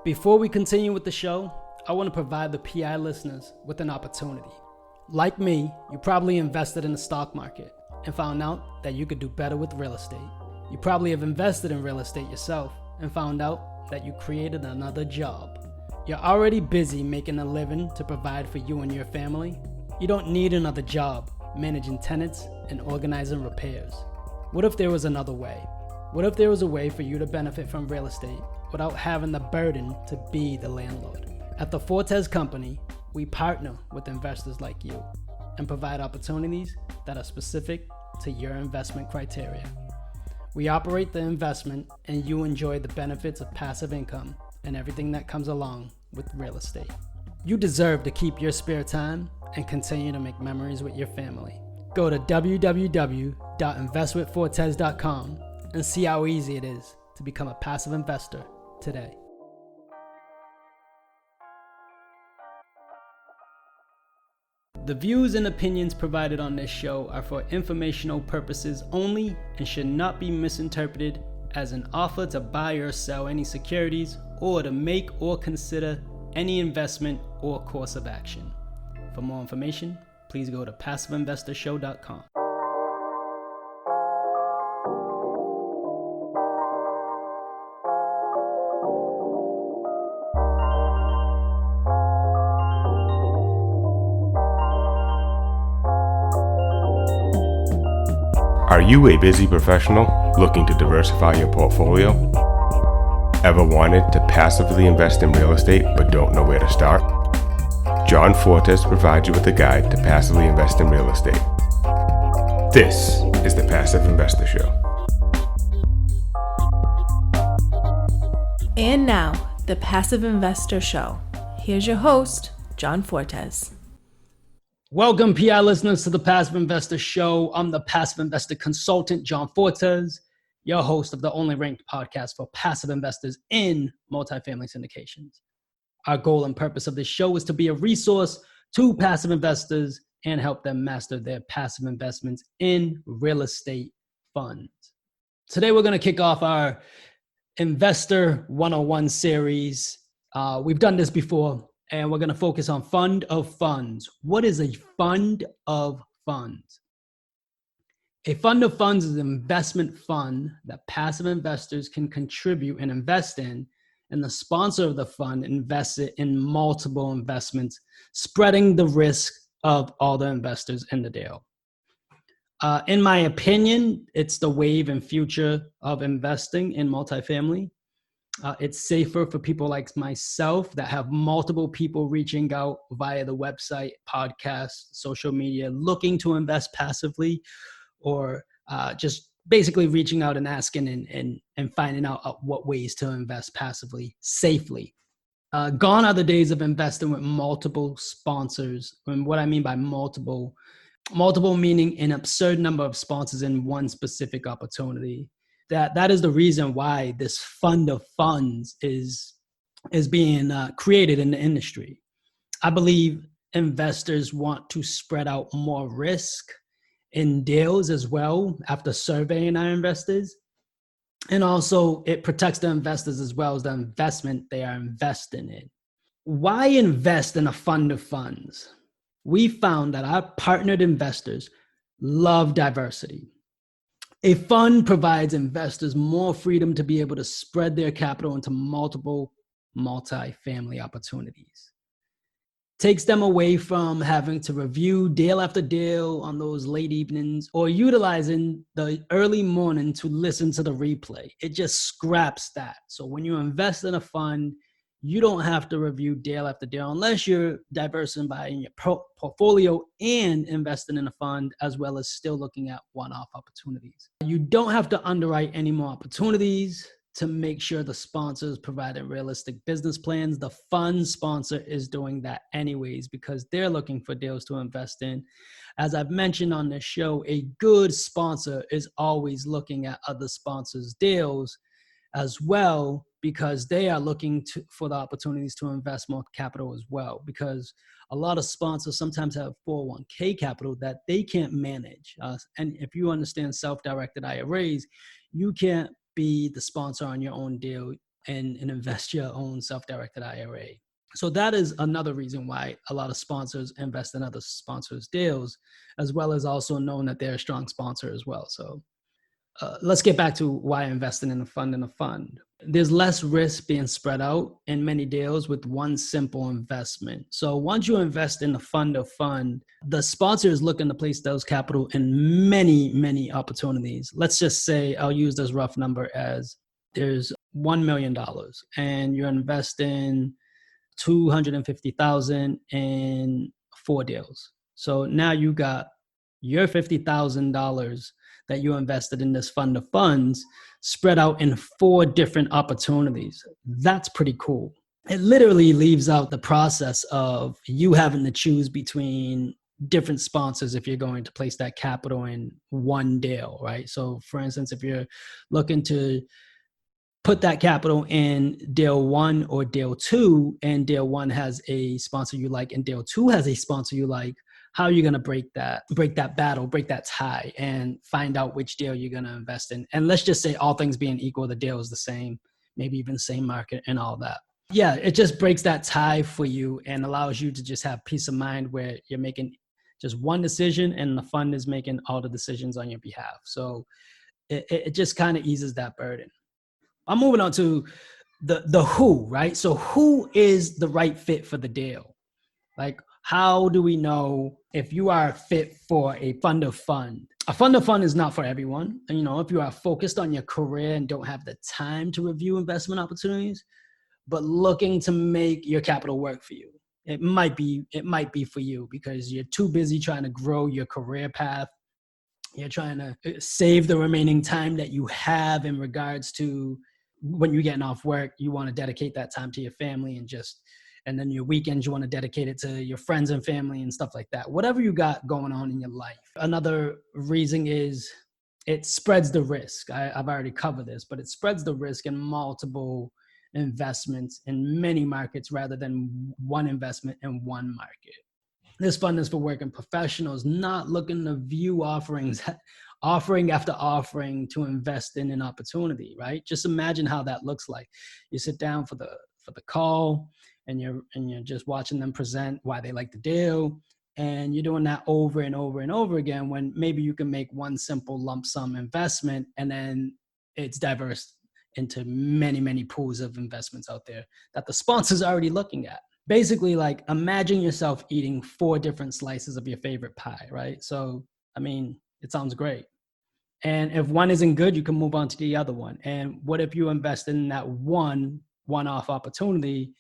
Before we continue with the show, I want to provide the PI listeners with an opportunity. Like me, you probably invested in the stock market and found out that you could do better with real estate. You probably have invested in real estate yourself and found out that you created another job. You're already busy making a living to provide for you and your family. You don't need another job managing tenants and organizing repairs. What if there was another way? What if there was a way for you to benefit from real estate without having the burden to be the landlord? At the Fortes Company, we partner with investors like you and provide opportunities that are specific to your investment criteria. We operate the investment and you enjoy the benefits of passive income and everything that comes along with real estate. You deserve to keep your spare time and continue to make memories with your family. Go to www.investwithfortes.com and see how easy it is to become a passive investor today. The views and opinions provided on this show are for informational purposes only and should not be misinterpreted as an offer to buy or sell any securities or to make or consider any investment or course of action. For more information, please go to passiveinvestorshow.com. Are you a busy professional looking to diversify your portfolio? Ever wanted to passively invest in real estate but don't know where to start? John Fortes provides you with a guide to passively invest in real estate. This is the Passive Investor Show. And now, the Passive Investor Show. Here's your host, John Fortes. Welcome, PI listeners, to the Passive Investor Show. I'm the Passive Investor Consultant, John Fortes, your host of the only ranked podcast for passive investors in multifamily syndications. Our goal and purpose of this show is to be a resource to passive investors and help them master their passive investments in real estate funds. Today, we're going to kick off our Investor 101 series. We've done this before, and we're going to focus on fund of funds. What is a fund of funds? A fund of funds is an investment fund that passive investors can contribute and invest in, and the sponsor of the fund invests it in multiple investments, spreading the risk of all the investors in the deal. In my opinion, it's the wave and future of investing in multifamily. It's safer for people like myself that have multiple people reaching out via the website, podcast, social media, looking to invest passively, or just basically reaching out and asking and finding out what ways to invest passively safely. Gone are the days of investing with multiple sponsors. And what I mean by multiple meaning an absurd number of sponsors in one specific opportunity. That is the reason why this fund of funds is being created in the industry. I believe investors want to spread out more risk in deals as well after surveying our investors. And also it protects the investors as well as the investment they are investing in. Why invest in a fund of funds? We found that our partnered investors love diversity. A fund provides investors more freedom to be able to spread their capital into multiple multifamily opportunities. Takes them away from having to review deal after deal on those late evenings or utilizing the early morning to listen to the replay. It just scraps that. So when you invest in a fund, you don't have to review deal after deal unless you're diversifying your portfolio and investing in a fund, as well as still looking at one-off opportunities. You don't have to underwrite any more opportunities to make sure the sponsor is providing realistic business plans. The fund sponsor is doing that anyways because they're looking for deals to invest in. As I've mentioned on this show, a good sponsor is always looking at other sponsors' deals as well because they are looking for the opportunities to invest more capital as well, because a lot of sponsors sometimes have 401k capital that they can't manage. And if you understand self-directed IRAs, you can't be the sponsor on your own deal. in an investor-owned self-directed IRA. So that is another reason why a lot of sponsors invest in other sponsors' deals, as well as also knowing that they're a strong sponsor as well. So let's get back to why investing in a fund. There's less risk being spread out in many deals with one simple investment. So once you invest in a fund of fund, the sponsor is looking to place those capital in many, many opportunities. Let's just say, I'll use this rough number as there's $1 million and you're investing $250,000 in 4 deals. So now you got your $50,000 that you invested in this fund of funds spread out in 4 different opportunities. That's pretty cool. It literally leaves out the process of you having to choose between different sponsors if you're going to place that capital in one deal, right? So for instance, if you're looking to put that capital in deal 1 or deal 2, and deal 1 has a sponsor you like and deal 2 has a sponsor you like, how are you going to break that battle, break that tie, and find out which deal you're going to invest in? And let's just say all things being equal, the deal is the same, maybe even same market and all that. Yeah, it just breaks that tie for you and allows you to just have peace of mind where you're making just one decision and the fund is making all the decisions on your behalf. So it just kind of eases that burden. I'm moving on to the who, right? So who is the right fit for the deal? Like, how do we know if you are fit for a fund of fund? A fund of fund is not for everyone. And, if you are focused on your career and don't have the time to review investment opportunities, but looking to make your capital work for you, it might be for you because you're too busy trying to grow your career path. You're trying to save the remaining time that you have in regards to when you're getting off work. You want to dedicate that time to your family and then your weekends, you want to dedicate it to your friends and family and stuff like that. Whatever you got going on in your life. Another reason is it spreads the risk. I've already covered this, but it spreads the risk in multiple investments in many markets rather than one investment in one market. This fund is for working professionals not looking to view offering after offering to invest in an opportunity, right? Just imagine how that looks like. You sit down for the call and you're just watching them present why they like the deal, and you're doing that over and over and over again when maybe you can make one simple lump sum investment and then it's diverse into many, many pools of investments out there that the sponsor's already looking at. Basically, like, imagine yourself eating 4 different slices of your favorite pie, right? So, it sounds great. And if one isn't good, you can move on to the other one. And what if you invest in that one-off opportunity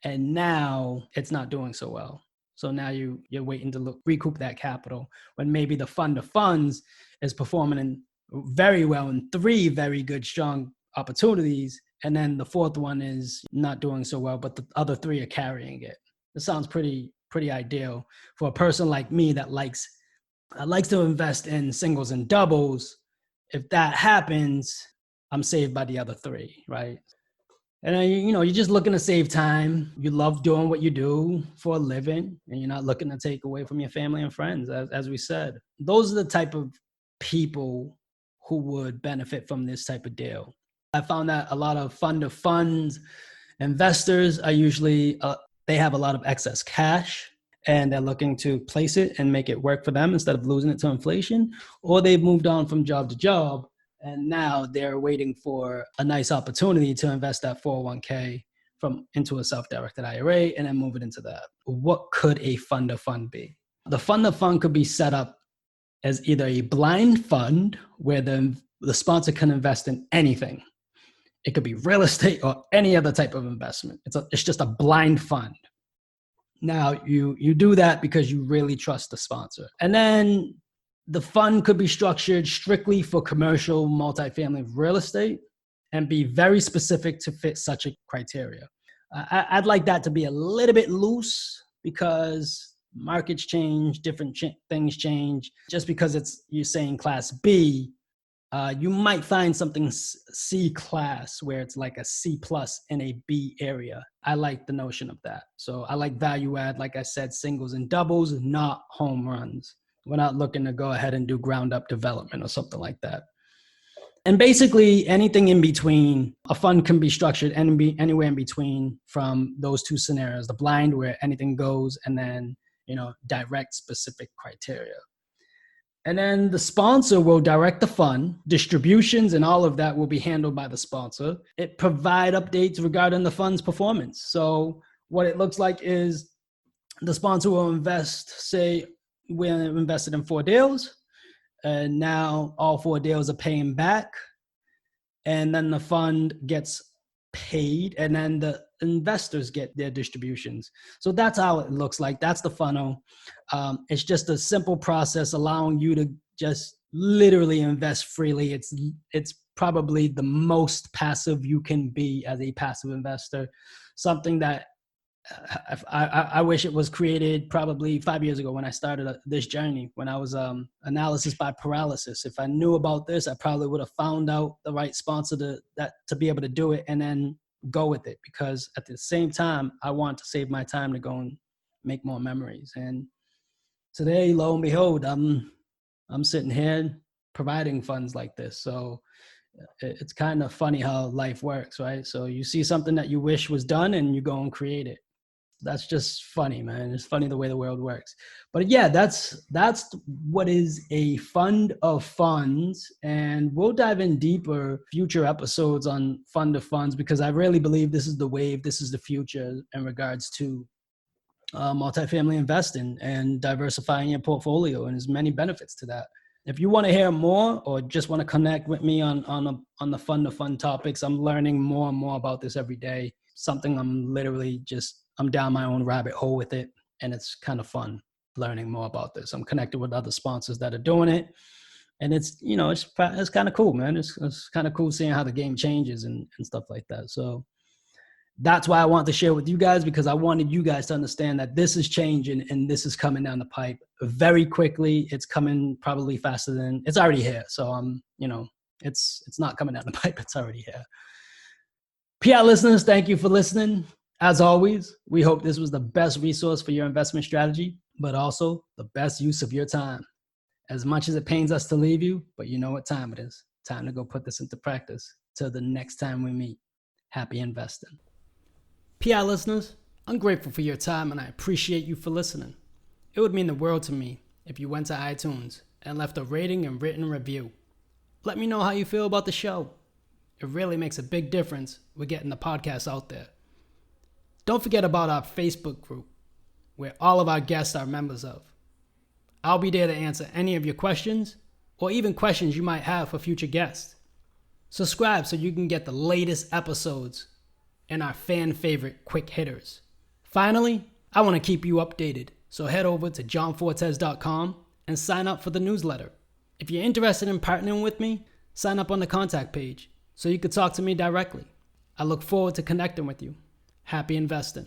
and now it's not doing so well? So now you're waiting to recoup that capital when maybe the fund of funds is performing very well in 3 very good, strong opportunities. And then the 4th one is not doing so well, but the other 3 are carrying it. This sounds pretty ideal for a person like me that likes to invest in singles and doubles. If that happens, I'm saved by the other 3, right? And you're just looking to save time. You love doing what you do for a living, and you're not looking to take away from your family and friends, as we said. Those are the type of people who would benefit from this type of deal. I found that a lot of fund of funds investors are usually, they have a lot of excess cash and they're looking to place it and make it work for them instead of losing it to inflation, or they've moved on from job to job and now they're waiting for a nice opportunity to invest that 401k into a self-directed IRA and then move it into that. What could a fund of fund be? The fund of fund could be set up as either a blind fund where the sponsor can invest in anything. It could be real estate or any other type of investment. It's just a blind fund. Now, you do that because you really trust the sponsor. And then the fund could be structured strictly for commercial multifamily real estate and be very specific to fit such a criteria. I'd like that to be a little bit loose because markets change, different things change. Just because you're saying class B, you might find something C class where it's like a C plus in a B area. I like the notion of that. So I like value add, like I said, singles and doubles, not home runs. We're not looking to go ahead and do ground up development or something like that. And basically anything in between, a fund can be structured anywhere in between from those two scenarios, the blind where anything goes, and then, direct specific criteria. And then the sponsor will direct the fund. Distributions and all of that will be handled by the sponsor. It provide updates regarding the fund's performance. So what it looks like is the sponsor will invest, say we invested in 4 deals, and now all 4 deals are paying back. And then the fund gets paid, and then the investors get their distributions. So that's how it looks like. That's the funnel. It's just a simple process allowing you to just literally invest freely. It's probably the most passive you can be as a passive investor. Something that I wish it was created probably 5 years ago when I started this journey, when I was analysis by paralysis. If I knew about this, I probably would have found out the right sponsor to be able to do it and then go with it. Because at the same time, I want to save my time to go and make more memories. And today, lo and behold, I'm sitting here providing funds like this. So it's kind of funny how life works, right? So you see something that you wish was done and you go and create it. That's just funny, man. It's funny the way the world works. But yeah, that's what is a fund of funds. And we'll dive in deeper future episodes on fund of funds, because I really believe this is the wave. This is the future in regards to multifamily investing and diversifying your portfolio. And there's many benefits to that. If you want to hear more or just want to connect with me on the fund of fund topics, I'm learning more and more about this every day. Something I'm down my own rabbit hole with it, and it's kind of fun learning more about this. I'm connected with other sponsors that are doing it, and it's kind of cool, man. It's kind of cool seeing how the game changes and stuff like that. So that's why I want to share with you guys, because I wanted you guys to understand that this is changing and this is coming down the pipe very quickly. It's coming probably faster than it's already here. So it's not coming down the pipe. It's already here. PI listeners, thank you for listening. As always, we hope this was the best resource for your investment strategy, but also the best use of your time. As much as it pains us to leave you, but you know what time it is. Time to go put this into practice. Till the next time we meet. Happy investing. PI listeners, I'm grateful for your time and I appreciate you for listening. It would mean the world to me if you went to iTunes and left a rating and written review. Let me know how you feel about the show. It really makes a big difference with getting the podcast out there. Don't forget about our Facebook group, where all of our guests are members of. I'll be there to answer any of your questions, or even questions you might have for future guests. Subscribe so you can get the latest episodes and our fan favorite quick hitters. Finally, I want to keep you updated, so head over to johnfortes.com and sign up for the newsletter. If you're interested in partnering with me, sign up on the contact page so you can talk to me directly. I look forward to connecting with you. Happy investing.